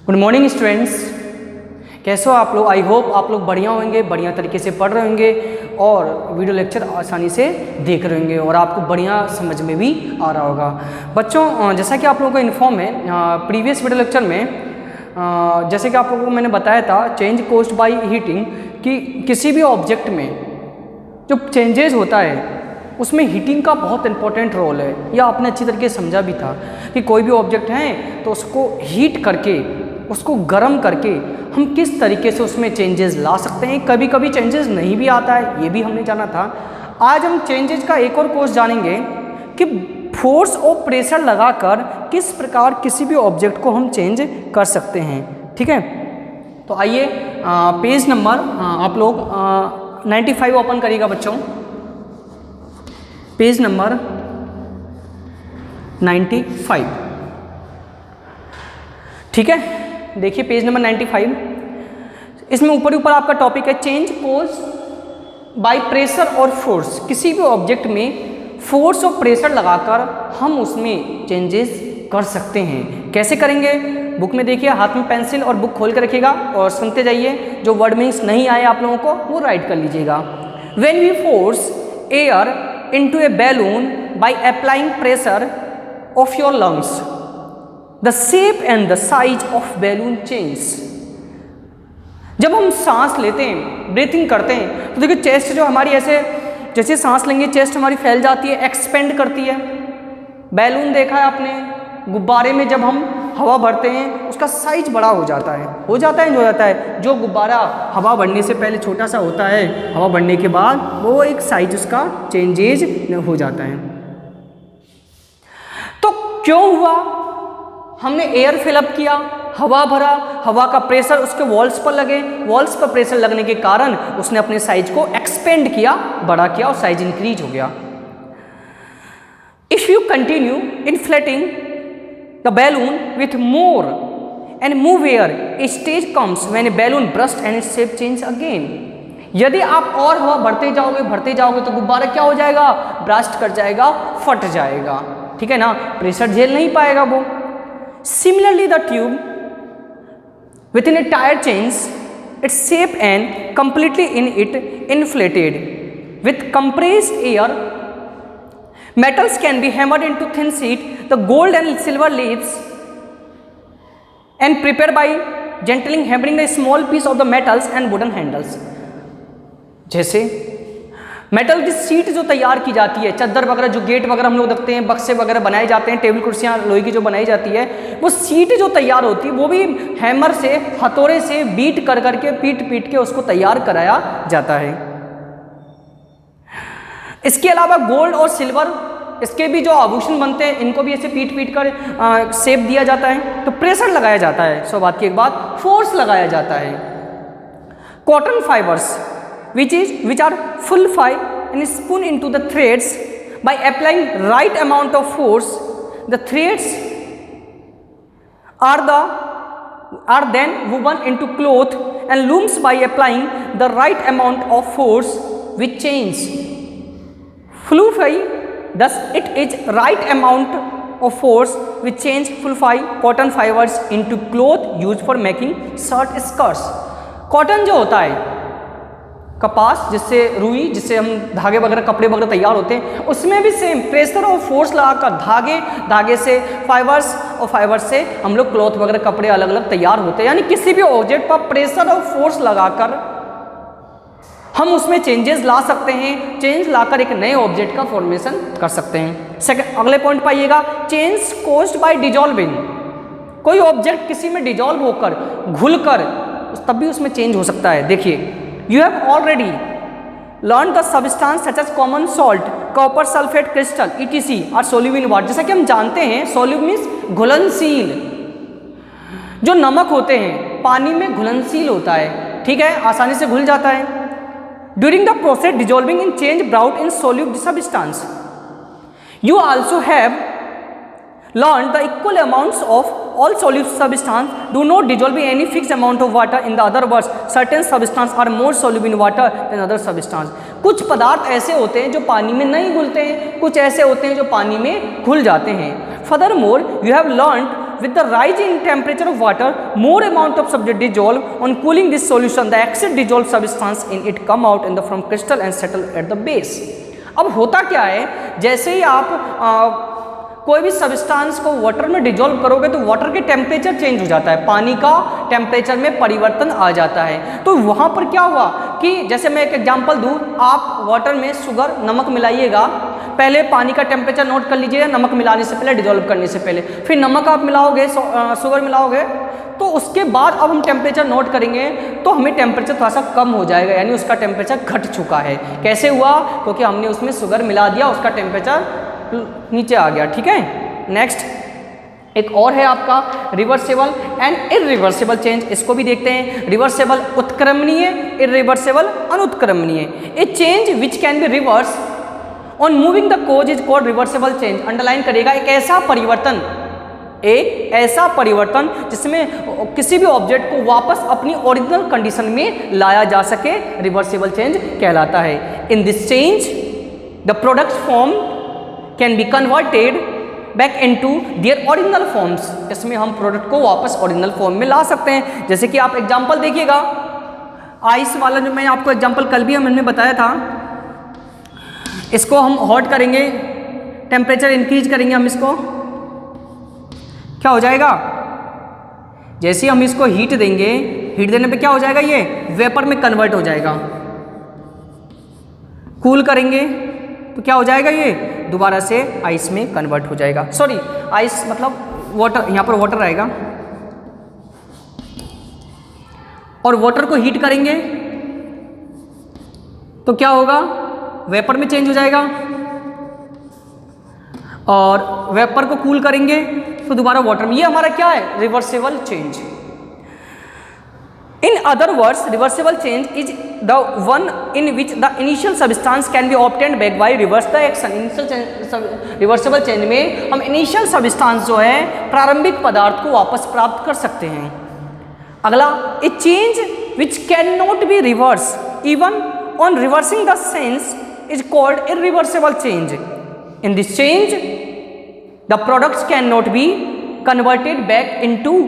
Good morning students, कैसे हो आप लोग। आई होप आप लोग बढ़िया होंगे, बढ़िया तरीके से पढ़ रहे होंगे और वीडियो लेक्चर आसानी से देख रहे होंगे और आपको बढ़िया समझ में भी आ रहा होगा। बच्चों, जैसा कि आप लोगों को इन्फॉर्म है प्रीवियस वीडियो लेक्चर में, जैसे कि आप लोगों को मैंने बताया था चेंज कोज्ड बाय हीटिंग, कि किसी भी ऑब्जेक्ट में जो चेंजेस होता है उसमें हीटिंग का बहुत इंपॉर्टेंट रोल है। यह आपने अच्छी तरीके से समझा भी था कि कोई भी ऑब्जेक्ट है तो उसको हीट करके, उसको गर्म करके हम किस तरीके से उसमें चेंजेस ला सकते हैं। कभी कभी चेंजेस नहीं भी आता है, ये भी हमने जाना था। आज हम चेंजेस का एक और कोर्स जानेंगे कि फोर्स और प्रेशर लगाकर किस प्रकार किसी भी ऑब्जेक्ट को हम चेंज कर सकते हैं। ठीक है, तो आइए पेज नंबर आप लोग 95 ओपन करिएगा बच्चों। Page number 95। ठीक है, देखिए पेज नंबर 95। इसमें ऊपर ऊपर आपका टॉपिक है चेंज कोज बाय प्रेशर और फोर्स। किसी भी ऑब्जेक्ट में फोर्स और प्रेशर लगाकर हम उसमें चेंजेस कर सकते हैं। कैसे करेंगे, बुक में देखिए, हाथ में पेंसिल और बुक खोल कर रखिएगा और सुनते जाइए। जो वर्ड मीन्स नहीं आए आप लोगों को वो राइट कर लीजिएगा। When we force air into a balloon by applying pressure of your lungs, the shape and the size of balloon change। जब हम सांस लेते हैं, ब्रीथिंग करते हैं, तो देखिए चेस्ट जो हमारी ऐसे जैसे सांस लेंगे चेस्ट हमारी फैल जाती है, एक्सपेंड करती है। बैलून देखा है आपने, गुब्बारे में जब हम हवा भरते हैं उसका साइज बड़ा हो जाता है, हो जाता है। जो गुब्बारा हवा भरने से पहले छोटा सा होता है, हवा भरने के बाद वो एक साइज उसका चेंजेज हो जाता है। तो क्यों हुआ, हमने एयर फिलअप किया, हवा भरा, हवा का प्रेशर उसके वॉल्स पर लगे, वॉल्स पर प्रेशर लगने के कारण उसने अपने साइज को एक्सपेंड किया, बड़ा किया और साइज इंक्रीज हो गया। If you continue inflating the balloon with more and move air, a stage comes when a balloon bursts and its shape change again। यदि आप और हवा भरते जाओगे तो गुब्बारा क्या हो जाएगा, ब्रास्ट कर जाएगा, फट जाएगा। ठीक है ना, प्रेशर झेल नहीं पाएगा वो। Similarly the tube with in A tyre change its shape and completely in it inflated with compressed air। Metals can be hammered into thin sheet, the gold and silver leaves, and prepared by gently hammering the small piece of the metals and wooden handles। जैसे metal की seat जो तैयार की जाती है, चद्दर वगैरह जो गेट वगैरह हम लोग देखते हैं, बक्से वगैरह बनाए जाते हैं, टेबल कुर्सियाँ लोहे की जो बनाई जाती है, वो सीट जो तैयार होती है वो भी हैमर से, हथौड़े से बीट कर करके पीट के उसको तैयार कराया जाता है। इसके अलावा गोल्ड और सिल्वर, इसके भी जो आभूषण बनते हैं, इनको भी ऐसे पीट कर शेप दिया जाता है। तो प्रेशर लगाया जाता है, सो बात की एक बात, फोर्स लगाया जाता है। Cotton fibres which are full five and spun into the threads by applying right amount of force, the threads are then woven into cloth and looms by applying the right amount of force which change fluffy, thus it is right amount of force which change fluffy cotton fibers into cloth used for making shirt skirts। Cotton जो होता है, कपास जिससे रुई, जिससे हम धागे वगैरह कपड़े वगैरह तैयार होते हैं, उसमें भी सेम प्रेशर और फोर्स लगाकर धागे से फाइबर्स और फाइबर्स से हम लोग क्लॉथ वगैरह कपड़े अलग अलग तैयार होते हैं। यानी किसी भी ऑब्जेक्ट पर प्रेशर और फोर्स लगाकर हम उसमें चेंजेस ला सकते हैं, चेंज लाकर एक नए ऑब्जेक्ट का फॉर्मेशन कर सकते हैं। सेकंड, अगले पॉइंट पाइएगा, चेंज कोज्ड बाय डिजॉल्विंग। कोई ऑब्जेक्ट किसी में डिजॉल्व होकर, घुलकर, तब भी उसमें चेंज हो सकता है। देखिए, you have already learn the substance such as common salt, copper sulphate crystal ETC are soluble in water. जैसा कि हम जानते हैं सोल्यूबल मीन्स घुलनशील, जो नमक होते हैं पानी में घुलनशील होता है, ठीक है, आसानी से घुल जाता है। During the process dissolving in change brought in soluble substance, you also have learned the equal amounts of all soluble substance do not dissolve in any fixed amount of water। In the other words, certain substance are more soluble in water than other substance। कुछ पदार्थ ऐसे होते हैं जो पानी में नहीं घुलते हैं, कुछ ऐसे होते हैं जो पानी में घुल जाते हैं। Furthermore, you have learned with the rise in temperature of water, more amount of substance dissolve. On cooling this solution, the excess dissolved substance in it come out in the from crystal and settle at the base. अब होता क्या है, जैसे ही आप कोई भी substance को water में डिजोल्व करोगे तो वाटर के टेम्परेचर चेंज हो जाता है, पानी का टेम्परेचर में परिवर्तन आ जाता है। तो वहाँ पर क्या हुआ कि जैसे मैं एक एग्जांपल दूँ, आप वाटर में शुगर नमक मिलाइएगा, पहले पानी का टेम्परेचर नोट कर लीजिए नमक मिलाने से पहले, डिजोल्व करने से पहले, फिर नमक आप मिलाओगे, शुगर मिलाओगे, तो उसके बाद अब हम टेम्परेचर नोट करेंगे तो हमें टेम्परेचर थोड़ा सा कम हो जाएगा, यानी उसका टेम्परेचर घट चुका है। कैसे हुआ? क्योंकि हमने उसमें शुगर मिला दिया, उसका टेम्परेचर नीचे आ गया। ठीक है, नेक्स्ट एक और है आपका रिवर्सेबल एंड इरिवर्सेबल चेंज, इसको भी देखते हैं। रिवर्सेबल उत्क्रमणीय, इरिवर्सेबल अनुत्क्रमणीय। A change which can be reverse on moving the cause is called reversible change. Underline करेगा, एक ऐसा परिवर्तन जिसमें किसी भी ऑब्जेक्ट को वापस अपनी ओरिजिनल कंडीशन में लाया जा सके, रिवर्सेबल चेंज कहलाता है। In this change the product form can be converted back into their original forms. इसमें हम प्रोडक्ट को वापस ओरिजिनल फॉर्म में ला सकते हैं। जैसे कि आप एग्जांपल देखिएगा, आइस वाला जो मैं आपको एग्जांपल कल भी हमने बताया था, इसको हम हॉट करेंगे, टेम्परेचर इंक्रीज करेंगे हम इसको, क्या हो जाएगा? जैसे हम इसको हीट देंगे, हीट देने पे क्या हो जाएगा? ये वेपर में कन्वर्ट हो जाएगा। कूल करेंगे तो क्या हो जाएगा? ये दोबारा से आइस में कन्वर्ट हो जाएगा। सॉरी, आइस मतलब वाटर, यहाँ पर वाटर आएगा, और वाटर को हीट करेंगे तो क्या होगा? वेपर में चेंज हो जाएगा, और वेपर को कूल करेंगे तो दोबारा वाटर में। ये हमारा क्या है? Reversible change. In other words, reversible change is the one in which the initial substance can be obtained back by reverse the action. Reversible change में हम इनिशियल सब्सटेंस जो है, प्रारंभिक पदार्थ को वापस प्राप्त कर सकते हैं। अगला, ए change which can not be reverse even on reversing the sense is called irreversible change. In this change the products can not be converted back into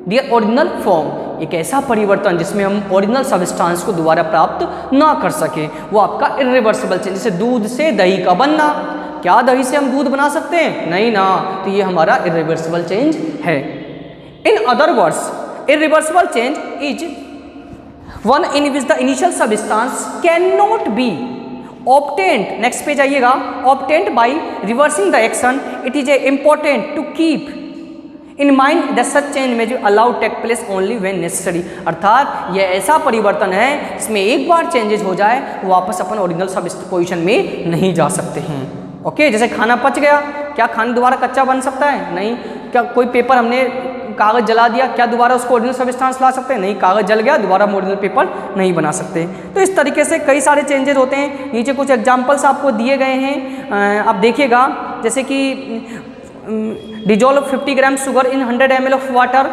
their original form. एक ऐसा परिवर्तन जिसमें हम ओरिजिनल सब्सटेंस को दोबारा प्राप्त ना कर सके, वो आपका इरिवर्सिबल चेंज। जैसे दूध से दही का बनना, क्या दही से हम दूध बना सकते हैं? नहीं ना, तो ये हमारा इरिवर्सिबल चेंज है। In other words, irreversible change is one in which the initial substance can not B obtained, next page आइएगा, obtained by reversing the action. It is important to keep in mind that such change may be allowed take place only when necessary. अर्थात यह ऐसा परिवर्तन है इसमें एक बार changes हो जाए वापस अपन ओरिजिनल सब पोजिशन में नहीं जा सकते हैं। ओके, जैसे खाना पच गया, क्या खाना दोबारा कच्चा बन सकता है? नहीं। क्या कोई पेपर हमने कागज़ जला दिया, क्या दोबारा उसको ओरिजिनल सब्सटेंस ला सकते हैं? नहीं, कागज़ जल गया, दोबारा हम ओरिजिनल पेपर नहीं बना सकते। तो इस तरीके से कई सारे चेंजेस होते हैं। नीचे कुछ एग्जांपल्स आपको दिए गए हैं, आप देखिएगा, जैसे कि dissolve 50 gram sugar in 100 ml of water,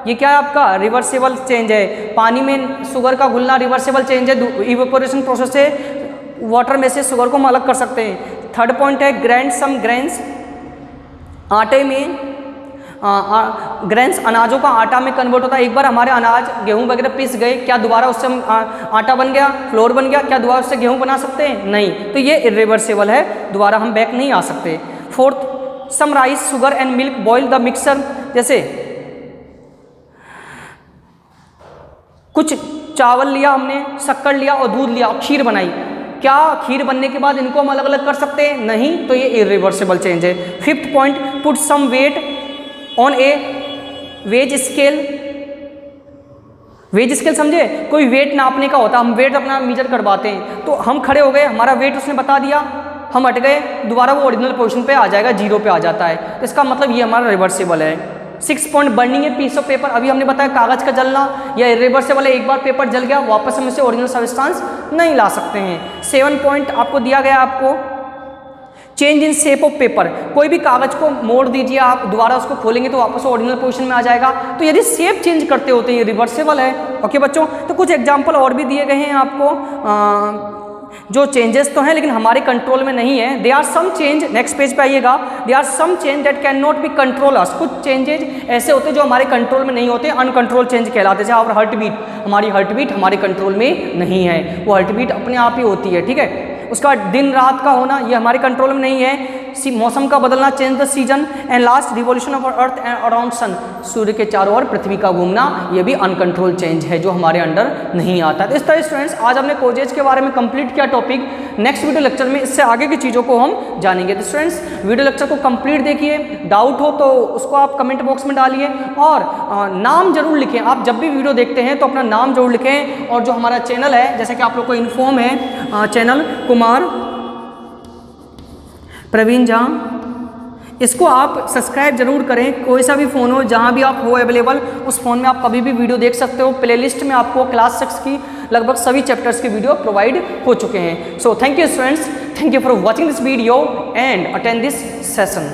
ये क्या है आपका? रिवर्सेबल चेंज है। पानी में शुगर का घुलना रिवर्सेबल चेंज है, इवेपोरेशन प्रोसेस से वाटर में से शुगर को हम अलग कर सकते हैं। थर्ड पॉइंट है ग्रैंड सम ग्रेन्स, आटे में ग्रेन्स अनाजों का आटा में कन्वर्ट होता है। एक बार हमारे अनाज गेहूं वगैरह पिस गए, क्या दोबारा उससे हम आटा बन गया, फ्लोर बन गया, क्या दोबारा उससे गेहूं बना सकते हैं? नहीं। तो ये इरिवर्सेबल है, दोबारा हम बैक नहीं आ सकते। Fourth, some rice sugar and milk boil the mixer, जैसे कुछ चावल लिया हमने, शक्कर लिया और दूध लिया और खीर बनाई, क्या खीर बनने के बाद इनको हम अलग अलग कर सकते हैं? नहीं। तो ये इरिवर्सेबल चेंज है। Fifth point, put some weight on a weigh scale. Weigh scale समझे? कोई वेट नापने का होता है, हम वेट अपना मीजर करवाते हैं, तो हम खड़े हो गए, हमारा वेट उसने बता दिया, हम हट गए, दोबारा वो ओरिजिनल पोजीशन पे आ जाएगा, जीरो पे आ जाता है। तो इसका मतलब ये हमारा रिवर्सेबल है। 6 point, burning a piece of paper, अभी हमने बताया कागज़ का जलना, या इरिवर्सेबल है, एक बार पेपर जल गया वापस हम इसे ओरिजिनल सब्सटेंस नहीं ला सकते हैं। 7 पॉइंट आपको दिया गया, आपको change in shape of paper, कोई भी कागज़ को मोड़ दीजिए आप, दोबारा उसको खोलेंगे तो वापस ओरिजिनल पोजीशन में आ जाएगा। तो यदि शेप चेंज करते होते हैं ये रिवर्सेबल है। ओके बच्चों, तो कुछ एग्जांपल और भी दिए गए हैं आपको। जो चेंजेस तो हैं लेकिन हमारे कंट्रोल में नहीं है। They are some change, next page पे आइएगा, they are some change that can not be control us. कुछ चेंजेज ऐसे होते हैं जो हमारे कंट्रोल में नहीं होते, अनकंट्रोल चेंज कहलाते हैं। जैसे आवर हार्ट बीट, हमारी हार्ट बीट हमारे कंट्रोल में नहीं है, वो हार्ट बीट अपने आप ही होती है, ठीक है। उसका दिन रात का होना ये हमारे कंट्रोल में नहीं है। मौसम का बदलना, change the season, and last revolution of earth and around sun, सूर्य के चारों ओर पृथ्वी का घूमना, ये भी अनकंट्रोल चेंज है जो हमारे अंडर नहीं आता। तो इस तरह स्टूडेंट्स आज हमने कोजेज के बारे में कंप्लीट किया टॉपिक। नेक्स्ट वीडियो लेक्चर में इससे आगे की चीज़ों को हम जानेंगे। तो स्टूडेंट्स वीडियो लेक्चर को कंप्लीट देखिए, डाउट हो तो उसको आप कमेंट बॉक्स में डालिए और नाम जरूर लिखें। आप जब भी वीडियो देखते हैं तो अपना नाम जरूर लिखें। और जो हमारा चैनल है, जैसे कि आप लोग को इन्फॉर्म है, चैनल कुमार प्रवीण झा, इसको आप सब्सक्राइब जरूर करें। कोई सा भी फ़ोन हो, जहाँ भी आप हो अवेलेबल, उस फ़ोन में आप कभी भी वीडियो देख सकते हो। प्लेलिस्ट में आपको क्लास 6 की लगभग सभी चैप्टर्स के वीडियो प्रोवाइड हो चुके हैं। So thank you students, thank you for watching this video and attend this session.